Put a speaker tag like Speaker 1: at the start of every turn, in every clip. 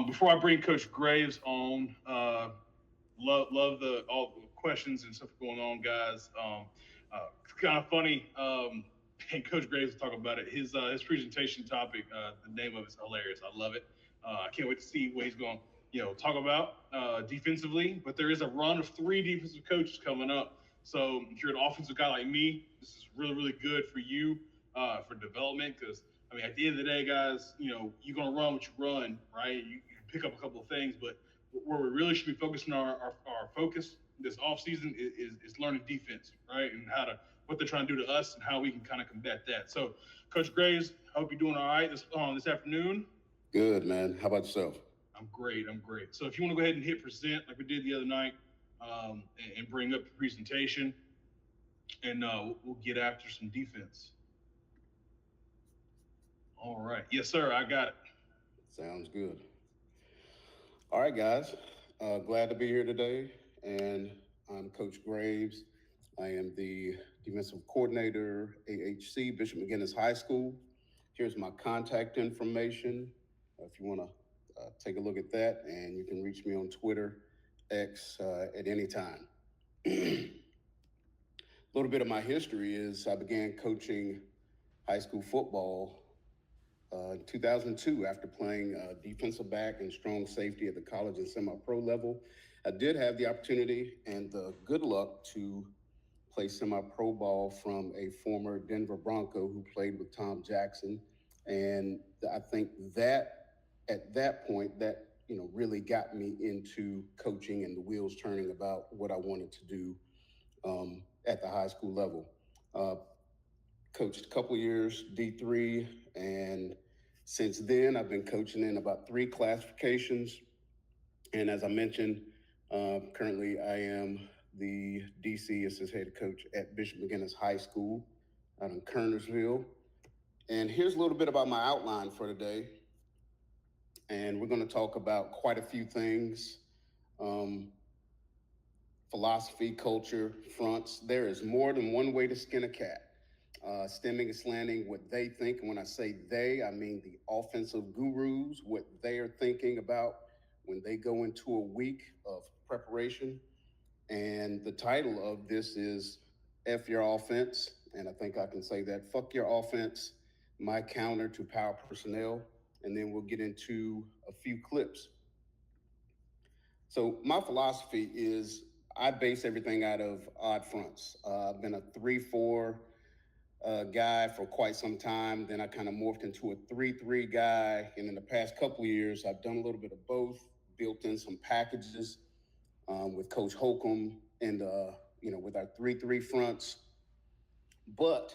Speaker 1: Before I bring Coach Graves on, love the all the questions and stuff going on, guys. It's kind of funny. And Coach Graves will talk about it. His presentation topic, the name of it's hilarious. I love it. I can't wait to see what he's going talk about defensively. But there is a run of three defensive coaches coming up. So if you're an offensive guy like me, this is really good for you for development because I mean at the end of the day, guys, you're gonna run what you run, right? You pick up a couple of things, but where we really should be focusing our focus this offseason is learning defense, right? And what they're trying to do to us and how we can kind of combat that. So, Coach Graves, I hope you're doing all right this afternoon.
Speaker 2: Good, man. How about yourself?
Speaker 1: I'm great. I'm great. So, if you want to go ahead and hit present like we did the other night, and bring up the presentation, and we'll get after some defense. All right. Yes, sir. I got it.
Speaker 2: Sounds good. All right, guys. Glad to be here today. And I'm Coach Graves. I am the defensive coordinator, AHC, Bishop McGuinness High School. Here's my contact information if you want to take a look at that. And you can reach me on Twitter, X, at any time. A little bit of my history is I began coaching high school football in 2002 after playing defensive back and strong safety at the college and semi-pro level. I did have the opportunity and the good luck to play semi-pro ball from a former Denver Bronco who played with Tom Jackson. And I think that at that point, that really got me into coaching and the wheels turning about what I wanted to do at the high school level. Coached a couple years D3, and since then I've been coaching in about 3 classifications. And as I mentioned, currently I am the DC assistant head coach at Bishop McGuinness High School out in Kernersville. And here's a little bit about my outline for today. And we're going to talk about quite a few things. Philosophy, culture, fronts. There is more than one way to skin a cat. Stemming and slanting, what they think. And when I say they, I mean the offensive gurus, what they are thinking about when they go into a week of preparation. And the title of this is F Your Offense. And I think I can say that. Fuck your offense, my counter to power personnel. And then we'll get into a few clips. So my philosophy is I base everything out of odd fronts. I've been a 3-4 guy for quite some time. Then I kind of morphed into a 3-3 guy. And in the past couple of years, I've done a little bit of both, built in some packages with Coach Holcomb and, with our 3-3 fronts. But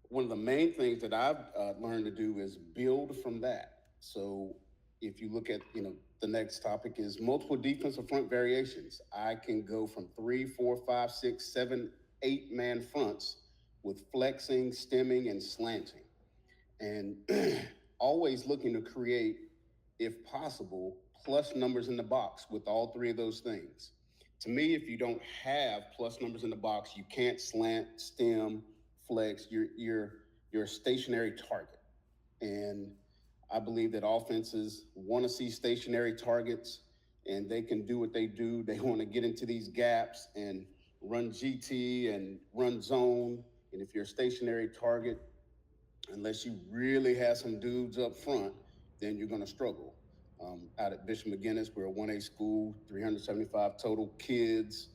Speaker 2: one of the main things that I've learned to do is build from that. So if you look at, the next topic is multiple defensive front variations. I can go from 3, 4, 5, 6, 7, 8-man fronts with flexing, stemming, and slanting. And always looking to create, if possible, plus numbers in the box with all 3 of those things. To me, if you don't have plus numbers in the box, you can't slant, stem, flex. You're a stationary target. And I believe that offenses want to see stationary targets, and they can do what they do. They want to get into these gaps and run GT and run zone. And if you're a stationary target, unless you really have some dudes up front, then you're going to struggle. Out at Bishop McGuinness, we're a 1A school, 375 total kids.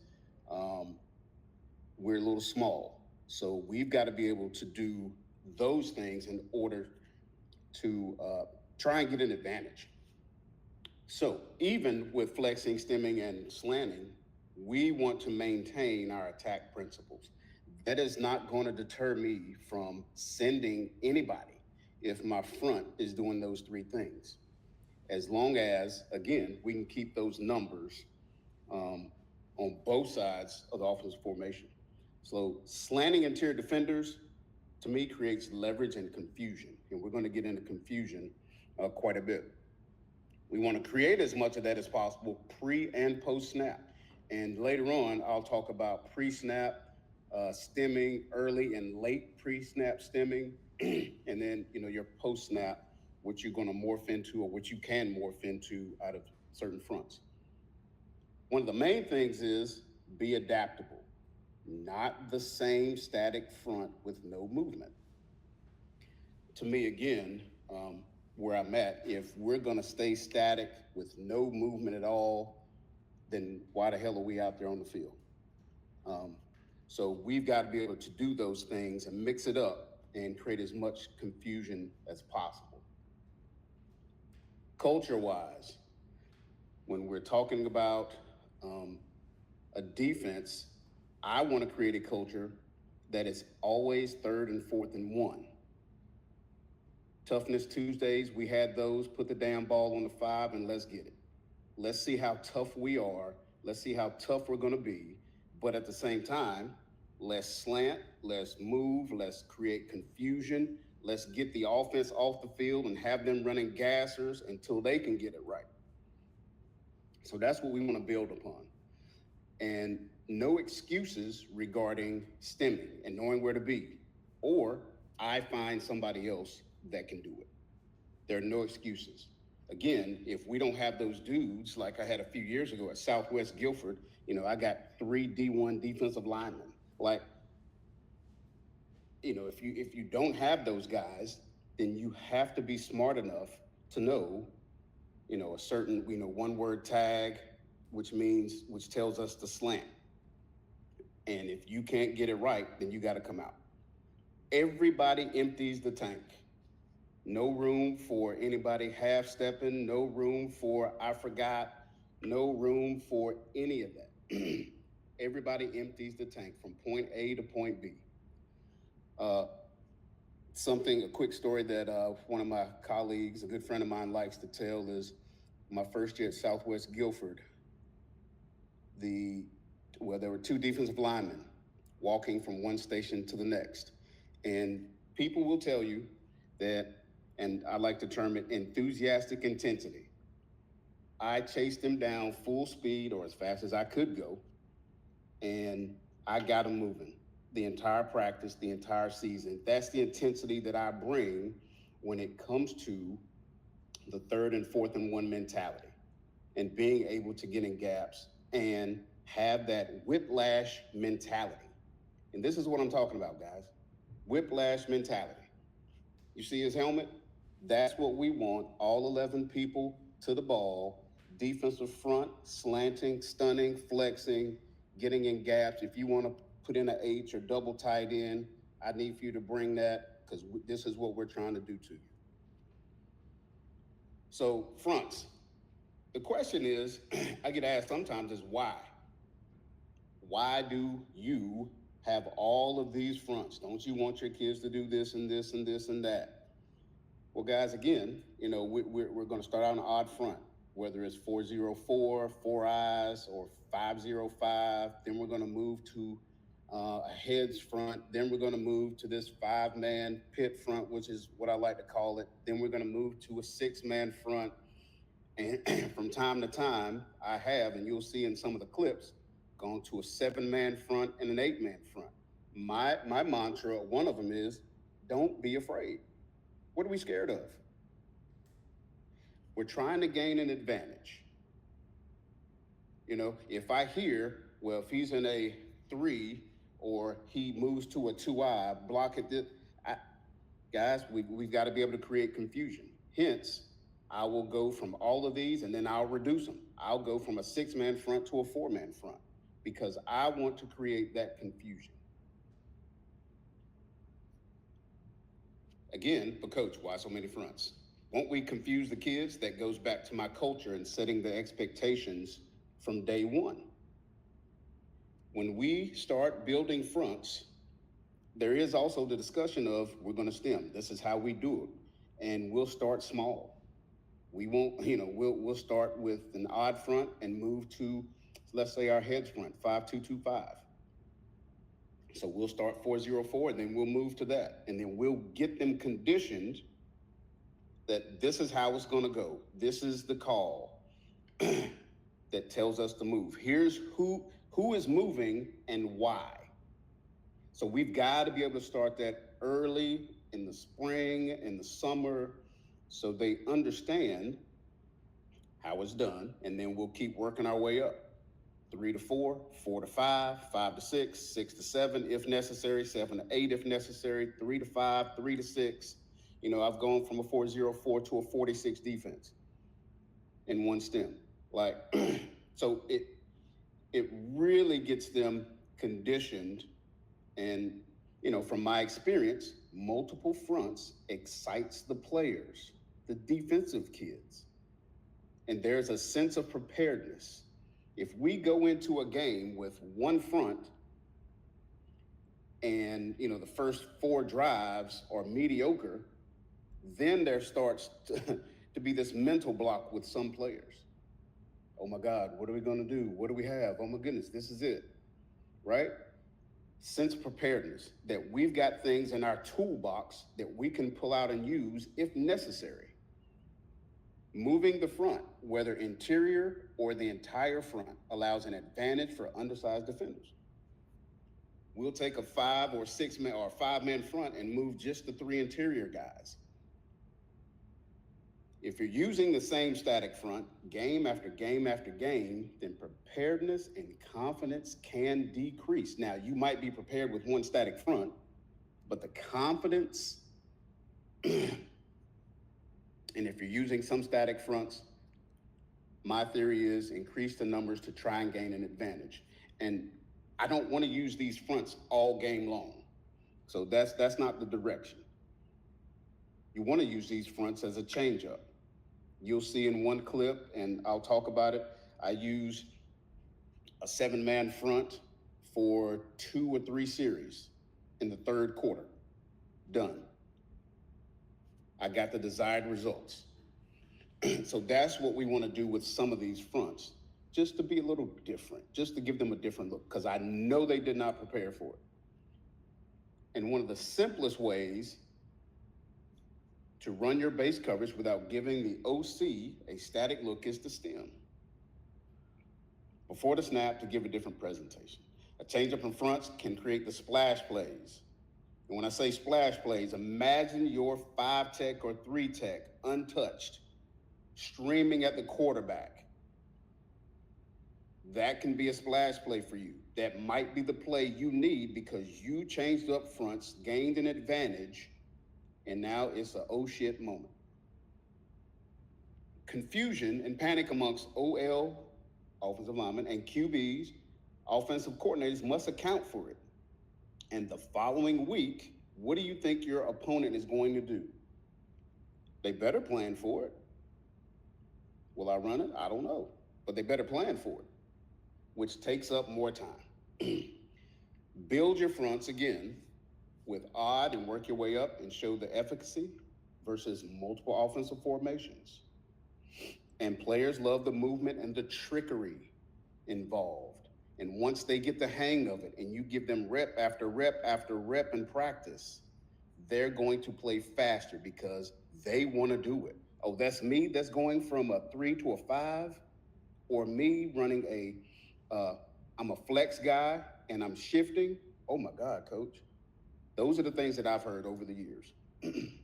Speaker 2: We're a little small. So we've got to be able to do those things in order to try and get an advantage. So even with flexing, stemming, and slanting, we want to maintain our attack principles. That is not going to deter me from sending anybody if my front is doing those 3 things. As long as, again, we can keep those numbers on both sides of the offensive formation. So slanting interior defenders, to me, creates leverage and confusion. And we're going to get into confusion quite a bit. We want to create as much of that as possible pre and post snap. And later on, I'll talk about pre-snap stemming, early and late pre-snap stemming, and then, your post-snap what you're going to morph into or what you can morph into out of certain fronts. One of the main things is be adaptable, not the same static front with no movement. To me, again, where I'm at, if we're going to stay static with no movement at all, then why the hell are we out there on the field? So we've got to be able to do those things and mix it up and create as much confusion as possible. Culture-wise, when we're talking about a defense, I want to create a culture that is always 3rd and 4th and 1. Toughness Tuesdays, we had those, put the damn ball on the 5 and let's get it. Let's see how tough we are. Let's see how tough we're going to be. But at the same time, let's slant, let's move, let's create confusion. Let's get the offense off the field and have them running gassers until they can get it right. So that's what we want to build upon. And no excuses regarding stemming and knowing where to be, or I find somebody else that can do it. There are no excuses. Again, if we don't have those dudes, like I had a few years ago at Southwest Guilford, I got 3 D1 defensive linemen. Like, if you don't have those guys, then you have to be smart enough to know, a certain, one word tag, which tells us to slant. And if you can't get it right, then you got to come out. Everybody empties the tank. No room for anybody half-stepping, no room for I forgot, no room for any of that. Everybody empties the tank from point A to point B. A quick story that one of my colleagues, a good friend of mine, likes to tell is my first year at Southwest Guilford, there were 2 defensive linemen walking from one station to the next. And people will tell you that, and I like to term it enthusiastic intensity. I chased them down full speed or as fast as I could go, and I got them moving the entire practice, the entire season. That's the intensity that I bring when it comes to the 3rd and 4th and 1 mentality and being able to get in gaps and have that whiplash mentality. And this is what I'm talking about, guys. Whiplash mentality. You see his helmet? That's what we want. All 11 people to the ball, defensive front, slanting, stunning, flexing, getting in gaps. If you want to put in an H or double tight end, I need for you to bring that because this is what we're trying to do to you. So fronts. The question is, I get asked sometimes is why? Why do you have all of these fronts? Don't you want your kids to do this and this and this and that? Well, guys, again, we're going to start out on an odd front, whether it's 404, 4 eyes, or 505. Then we're going to move to a heads front. Then we're going to move to this 5-man pit front, which is what I like to call it. Then we're going to move to a 6-man front. And from time to time, I have, and you'll see in some of the clips, gone to a 7-man front and an 8-man front. My mantra, one of them is, don't be afraid. What are we scared of? We're trying to gain an advantage. If I hear, well, if he's in a 3 or he moves to a 2-eye, block it, guys, we've got to be able to create confusion. Hence, I will go from all of these and then I'll reduce them. I'll go from a 6-man front to a 4-man front because I want to create that confusion. Again, but coach, why so many fronts? Won't we confuse the kids? That goes back to my culture and setting the expectations from day one. When we start building fronts, there is also the discussion of we're going to stem. This is how we do it. And we'll start small. We won't, we'll start with an odd front and move to, let's say, our heads front, 5-2-2-5. So we'll start 404, and then we'll move to that. And then we'll get them conditioned that this is how it's going to go. This is the call that tells us to move. Here's who is moving and why. So we've got to be able to start that early in the spring, in the summer, so they understand how it's done, and then we'll keep working our way up. 3 to 4, 4 to 5, 5 to 6, 6 to 7 if necessary, 7 to 8 if necessary, 3 to 5, 3 to 6. You know, I've gone from a 4-0-4 to a 46 defense in one stem. Like, so it really gets them conditioned. And, you know, from my experience, multiple fronts excites the players, the defensive kids. And there's a sense of preparedness. If we go into a game with one front and, you know, the first 4 drives are mediocre, then there starts to be this mental block with some players. Oh my God, what are we going to do? What do we have? Oh my goodness, this is it, right? Sense of preparedness, that we've got things in our toolbox that we can pull out and use if necessary. Moving the front, whether interior or the entire front, allows an advantage for undersized defenders. We'll take a 5 or 6 man or 5-man front and move just the 3 interior guys. If you're using the same static front game after game after game, then preparedness and confidence can decrease. Now, you might be prepared with one static front, but the confidence, and if you're using some static fronts, my theory is increase the numbers to try and gain an advantage. And I don't want to use these fronts all game long. So that's not the direction. You want to use these fronts as a changeup. You'll see in one clip, and I'll talk about it, I use a 7-man front for 2 or 3 series in the 3rd quarter. Done. I got the desired results. So that's what we want to do with some of these fronts, just to be a little different, just to give them a different look, because I know they did not prepare for it. And one of the simplest ways to run your base coverage without giving the OC a static look is to stem. Before the snap, to give a different presentation. A changeup in fronts can create the splash plays. And when I say splash plays, imagine your 5-tech or 3-tech untouched, streaming at the quarterback. That can be a splash play for you. That might be the play you need because you changed up fronts, gained an advantage, and now it's a oh shit moment. Confusion and panic amongst OL, offensive linemen, and QBs, offensive coordinators, must account for it. And the following week, what do you think your opponent is going to do? They better plan for it. Will I run it? I don't know. But they better plan for it, which takes up more time. Build your fronts again with odd and work your way up and show the efficacy versus multiple offensive formations. And players love the movement and the trickery involved. And once they get the hang of it and you give them rep after rep after rep in practice, they're going to play faster because they want to do it. Oh, that's me that's going from a 3 to a 5, or me running I'm a flex guy and I'm shifting. Oh my God, coach. Those are the things that I've heard over the years.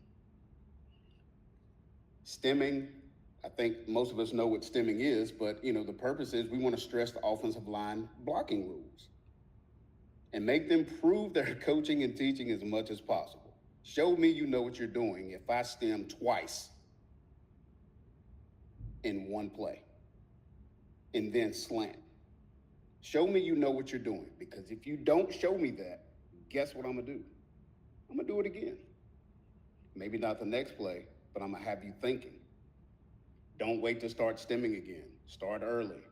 Speaker 2: Stemming, I think most of us know what stemming is, but you know, the purpose is we want to stress the offensive line blocking rules and make them prove their coaching and teaching as much as possible. Show me you know what you're doing if I stem twice in one play and then slant. Show me you know what you're doing, because if you don't show me that, guess what I'm gonna do? I'm gonna do it again. Maybe not the next play, but I'm gonna have you thinking. Don't wait to start stemming again. Start early.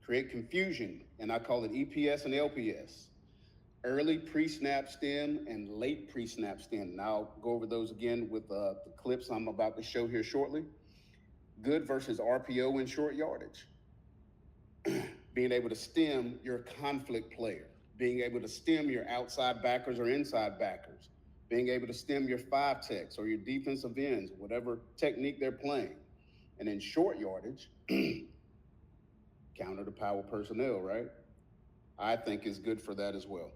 Speaker 2: Create confusion, and I call it EPS and LPS. Early pre-snap stem and late pre-snap stem. And I'll go over those again with the clips I'm about to show here shortly. Good versus RPO in short yardage. Being able to stem your conflict player. Being able to stem your outside backers or inside backers. Being able to stem your 5-techs or your defensive ends, whatever technique they're playing. And in short yardage, counter to power personnel, right? I think is good for that as well.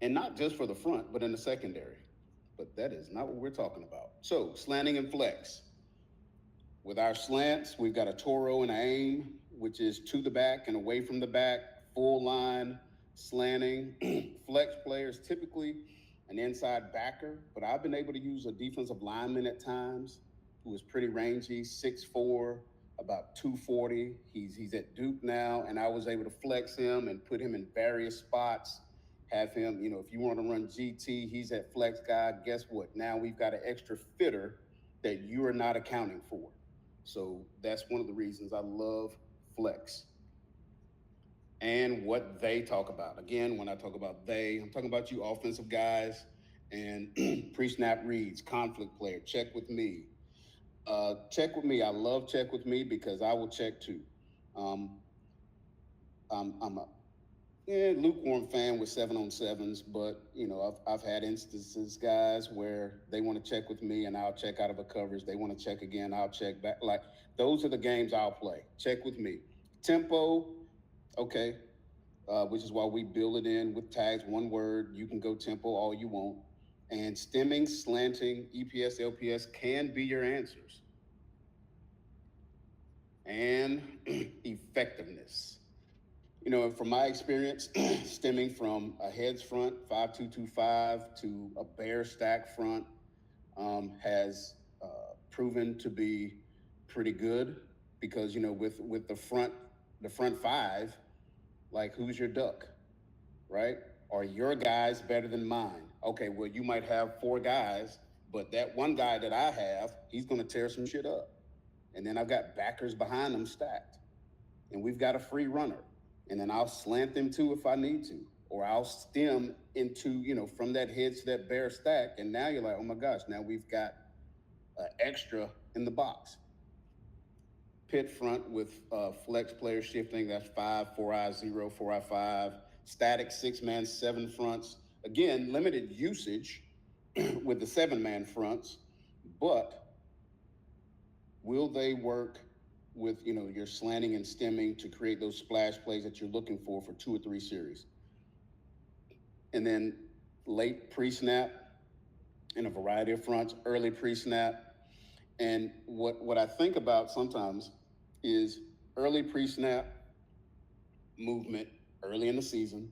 Speaker 2: And not just for the front, but in the secondary. But that is not what we're talking about. So, slanting and flex. With our slants, we've got a Toro and an aim, which is to the back and away from the back, full line, slanting. Flex players, typically an inside backer, but I've been able to use a defensive lineman at times who is pretty rangy, 6'4", about 240. He's at Duke now, and I was able to flex him and put him in various spots. Have him, if you want to run GT, he's at flex guy. Guess what? Now we've got an extra fitter that you are not accounting for. So that's one of the reasons I love flex. And what they talk about. Again, when I talk about they, I'm talking about you offensive guys and pre-snap reads, conflict player, check with me. Check with me. I love check with me because I will check too. I'm a lukewarm fan with 7-on-7s, but I've had instances, guys, where they want to check with me and I'll check out of a coverage. They want to check again, I'll check back. Like, those are the games I'll play. Check with me. Tempo, okay, which is why we build it in with tags, one word. You can go tempo all you want. And stemming, slanting, EPS, LPS can be your answers. And effectiveness. From my experience, stemming from a heads front, 5-2-2-5 to a bear stack front has proven to be pretty good because, with the front five, like, who's your duck, right? Are your guys better than mine? Okay, well, you might have 4 guys, but that one guy that I have, he's going to tear some shit up. And then I've got backers behind them stacked. And we've got a free runner. And then I'll slant them too if I need to. Or I'll stem into, from that head to that bear stack. And now you're like, oh my gosh, now we've got extra in the box. Pit front with flex player shifting, that's 5, 4I 0, 4I 5. Static 6-man, 7 fronts. Again, limited usage with the 7-man fronts, but will they work with, your slanting and stemming to create those splash plays that you're looking for 2 or 3 series? And then late pre-snap in a variety of fronts, early pre-snap. And what I think about sometimes is early pre-snap movement early in the season.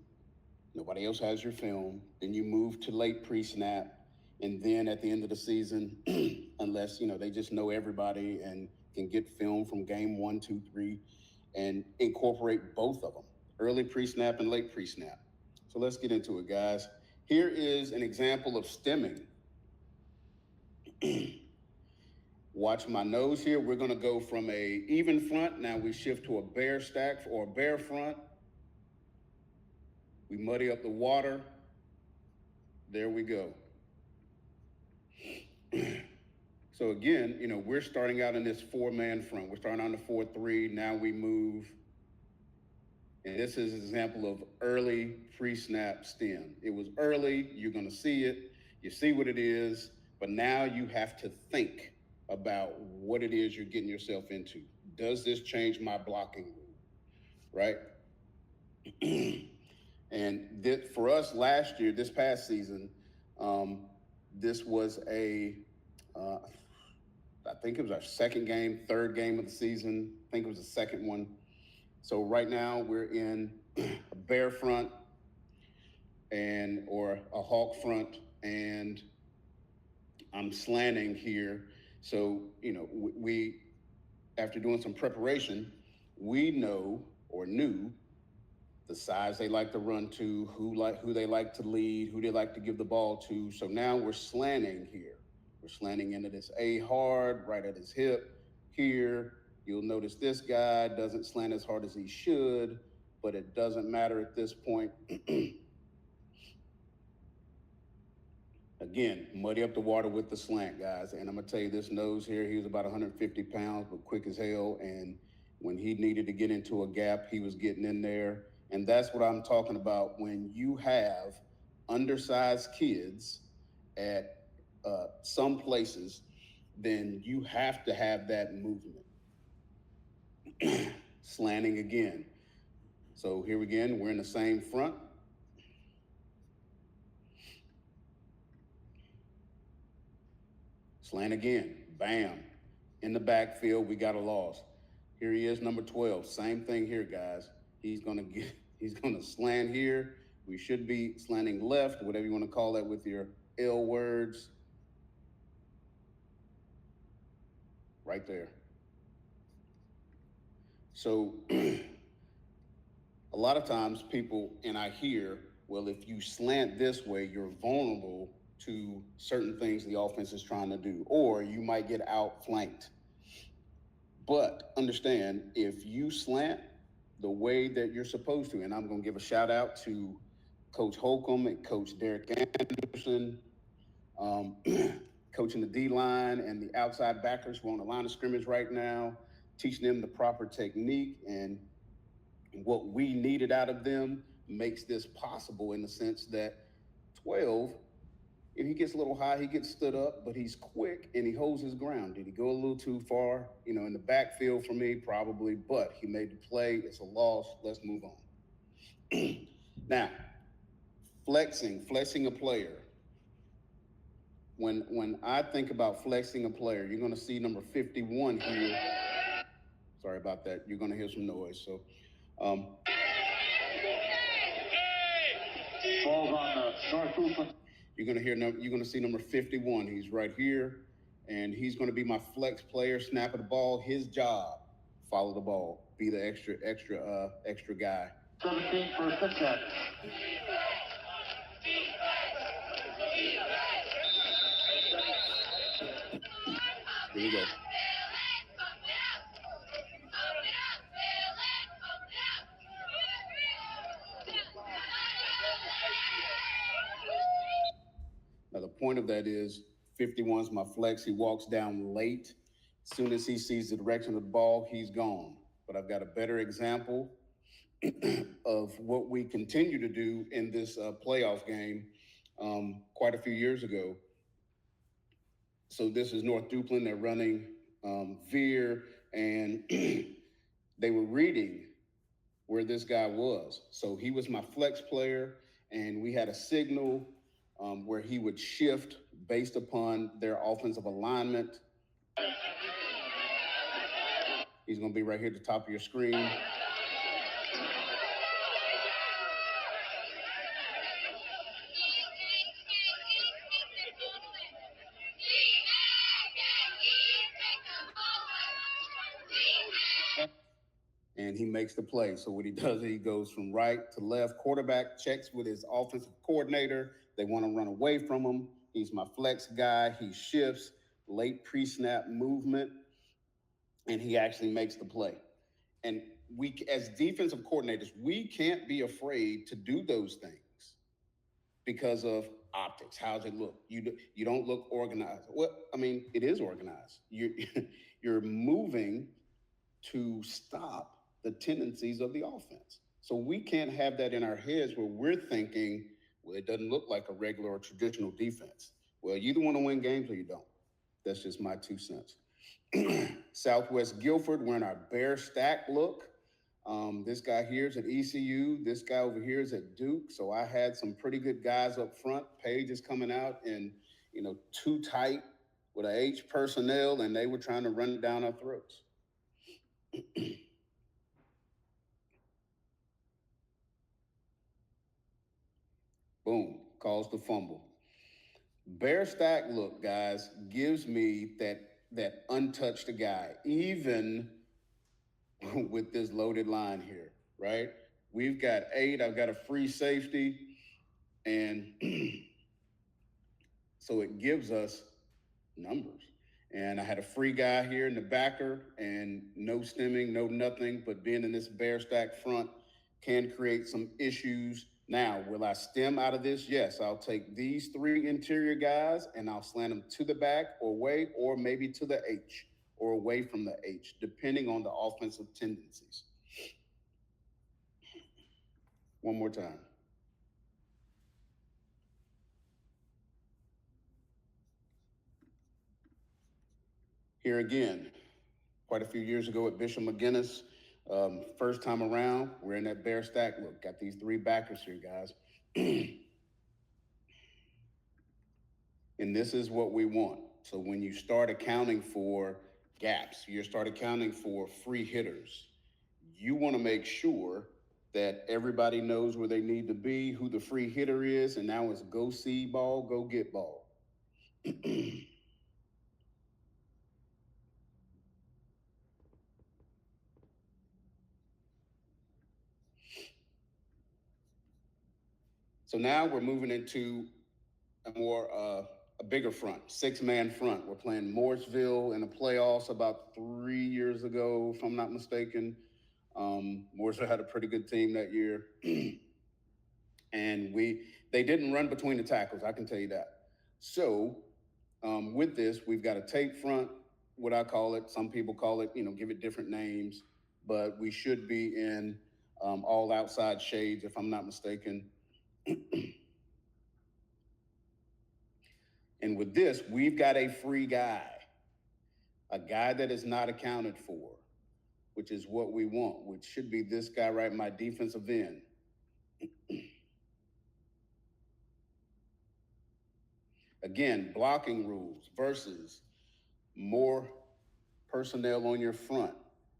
Speaker 2: Nobody else has your film. Then you move to late pre-snap. And then at the end of the season, unless, they just know everybody and can get film from game 1, 2, 3, and incorporate both of them, early pre-snap and late pre-snap. So let's get into it, guys. Here is an example of stemming. Watch my nose here. We're going to go from a even front. Now we shift to a bear stack or a bear front. We muddy up the water. There we go. So again, we're starting out in this 4-man front. We're starting on the 4-3. Now we move. And this is an example of early pre-snap stem. It was early. You're going to see it. You see what it is. But now you have to think about what it is you're getting yourself into. Does this change my blocking rule? Right? And for us last year, this past season, this was I think it was our second game, third game of the season. I think it was the second one. So right now we're in a bear front or a hawk front, and I'm slanting here. So, we, after doing some preparation, we knew the size they like to run to, who they like to lead, who they like to give the ball to. So now we're slanting here. We're slanting into this A hard, right at his hip. Here, you'll notice this guy doesn't slant as hard as he should, but it doesn't matter at this point. Again, muddy up the water with the slant, guys. And I'm going to tell you, this nose here, he was about 150 pounds, but quick as hell. And when he needed to get into a gap, he was getting in there. And that's what I'm talking about. When you have undersized kids at some places, then you have to have that movement. Slanting again. So here again, we're in the same front. Slant again, bam. In the backfield, we got a loss. Here he is, number 12. Same thing here, guys. He's gonna slant here. We should be slanting left, whatever you want to call that with your L words. Right there. So a lot of times people, and I hear, well, if you slant this way, you're vulnerable to certain things the offense is trying to do, or you might get outflanked. But understand, if you slant the way that you're supposed to, and I'm going to give a shout out to Coach Holcomb and Coach Derek Anderson, coaching the D-line and the outside backers who are on the line of scrimmage right now, teaching them the proper technique and what we needed out of them makes this possible in the sense that 12, if he gets a little high, he gets stood up, but he's quick and he holds his ground. Did he go a little too far? In the backfield for me, probably, but he made the play. It's a loss. Let's move on. Now, flexing a player. When I think about flexing a player, you're going to see number 51 here. Sorry about that. You're going to hear some noise. So, you're going to see number 51. He's right here, and he's going to be my flex player. Snap of the ball. His job, follow the ball, be the extra guy.
Speaker 3: 17 first and 10.
Speaker 2: Here we go. Now, the point of that is 51's my flex. He walks down late. As soon as he sees the direction of the ball, he's gone. But I've got a better example of what we continue to do in this playoff game quite a few years ago. So this is North Duplin. They're running veer, and they were reading where this guy was. So he was my flex player, and we had a signal where he would shift based upon their offensive alignment. He's going to be right here at the top of your screen. And he makes the play. So what he does, he goes from right to left. Quarterback checks with his offensive coordinator. They want to run away from him. He's my flex guy. He shifts, late pre-snap movement, and he actually makes the play. And we, as defensive coordinators, we can't be afraid to do those things because of optics. How's it look? You don't look organized. Well, I mean, it is organized. You're moving to stop the tendencies of the offense. So we can't have that in our heads where we're thinking, well, it doesn't look like a regular or traditional defense. Well, you either want to win games or you don't. That's just my 2 cents. Southwest Guilford, we're in our bear stack look. This guy here is at ECU. This guy over here is at Duke. So I had some pretty good guys up front. Page is coming out and, too tight with a H personnel, and they were trying to run it down our throats. Boom, calls the fumble. Bear stack look, guys, gives me that untouched guy, even with this loaded line here, right? We've got 8, I've got a free safety, and so it gives us numbers. And I had a free guy here in the backer, and no stemming, no nothing, but being in this bear stack front can create some issues. Now, will I stem out of this? Yes, I'll take these 3 interior guys and I'll slant them to the back or away, or maybe to the H or away from the H, depending on the offensive tendencies. One more time. Here again, quite a few years ago at Bishop McGuinness, first time around, we're in that bear stack look. Got these 3 backers here, guys. And this is what we want. So when you start accounting for gaps. You start accounting for free hitters. You want to make sure that everybody knows where they need to be, who the free hitter is, and now it's go see ball, go get ball. So now we're moving into a bigger front, 6-man front. We're playing Morrisville in the playoffs about 3 years ago, if I'm not mistaken. Morrisville had a pretty good team that year. And they didn't run between the tackles, I can tell you that. So with this, we've got a tape front, what I call it. Some people call it, give it different names, but we should be in all outside shades, if I'm not mistaken. And with this, we've got a free guy, a guy that is not accounted for, which is what we want, which should be this guy, right? My defensive end. Again, blocking rules versus more personnel on your front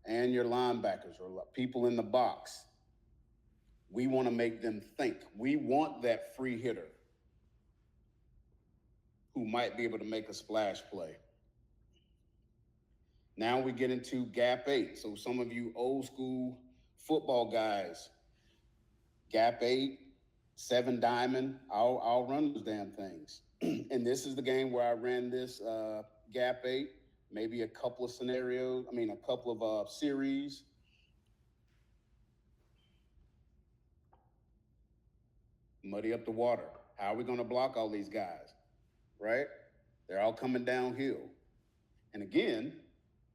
Speaker 2: and your linebackers or people in the box. We want to make them think. We want that free hitter who might be able to make a splash play. Now we get into gap 8. So some of you old school football guys, gap 8, 7 diamond, I'll run those damn things. And this is the game where I ran this gap 8, maybe a couple of series. Muddy up the water. How are we going to block all these guys? Right? They're all coming downhill. And again,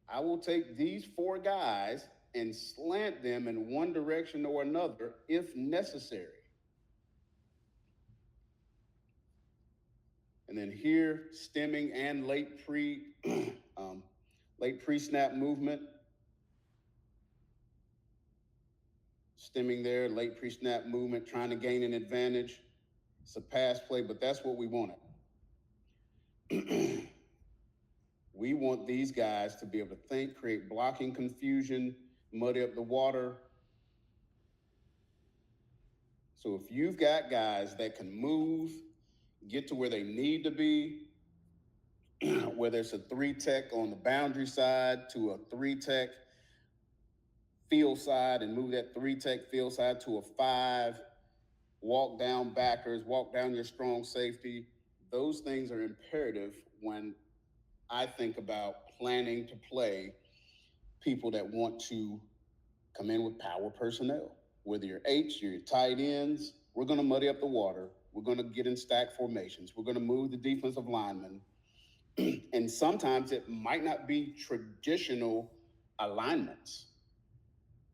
Speaker 2: I will take these 4 guys and slant them in one direction or another if necessary. And then here, stemming and late pre-snap movement. Stemming there, late pre-snap movement, trying to gain an advantage. It's a pass play, but that's what we wanted. We want these guys to be able to think, create blocking confusion, muddy up the water. So if you've got guys that can move, get to where they need to be, whether it's a 3-tech on the boundary side to a 3-tech field side and move that 3-tech field side to a 5, walk down backers, walk down your strong safety. Those things are imperative when I think about planning to play people that want to come in with power personnel. Whether you're H, you're your tight ends, we're going to muddy up the water. We're going to get in stack formations. We're going to move the defensive linemen. And sometimes it might not be traditional alignments.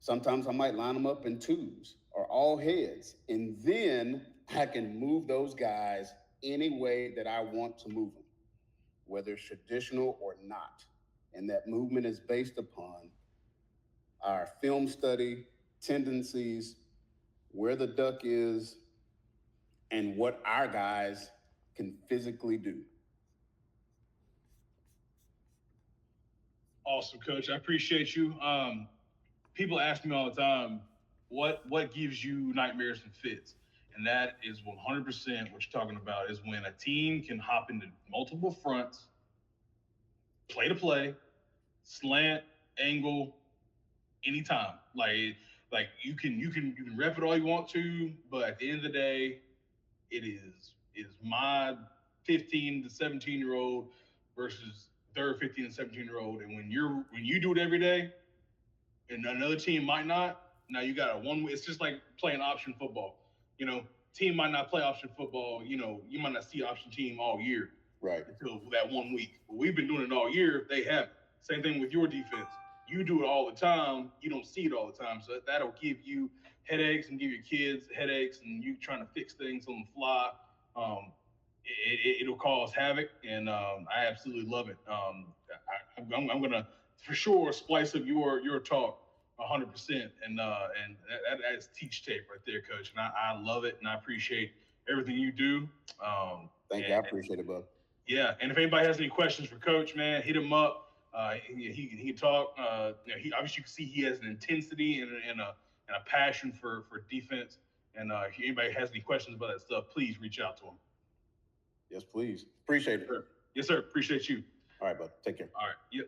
Speaker 2: Sometimes I might line them up in 2s or all heads. And then I can move those guys any way that I want to move them, whether it's traditional or not. And that movement is based upon our film study, tendencies, where the duck is, and what our guys can physically do.
Speaker 1: Awesome, Coach. I appreciate you. People ask me all the time, what gives you nightmares and fits? And that is 100% what you're talking about, is when a team can hop into multiple fronts, play to play, slant, angle, anytime. Like you can rep it all you want to, but at the end of the day, it is my 15 to 17-year-old versus their 15 and 17-year-old. And when you do it every day, and another team might not, now you got a one. It's just like playing option football. Team might not play option football. You might not see option team all year,
Speaker 2: right?
Speaker 1: Until that 1 week. But we've been doing it all year. They haven't. Same thing with your defense. You do it all the time. You don't see it all the time. So that'll give you headaches and give your kids headaches, and you trying to fix things on the fly. It'll cause havoc, and I absolutely love it. I'm gonna for sure splice up your talk 100%, and that's teach tape right there, Coach. And I love it, and I appreciate everything you do.
Speaker 2: Thank you. I appreciate it, bud.
Speaker 1: Yeah, and if anybody has any questions for Coach, man, hit him up. He talk. He obviously you can see he has an intensity and a passion for defense. And if anybody has any questions about that stuff, please reach out to him.
Speaker 2: Yes, please. Appreciate it.
Speaker 1: Sure. Yes, sir. Appreciate you.
Speaker 2: All right, bud. Take care.
Speaker 1: All right. Yep.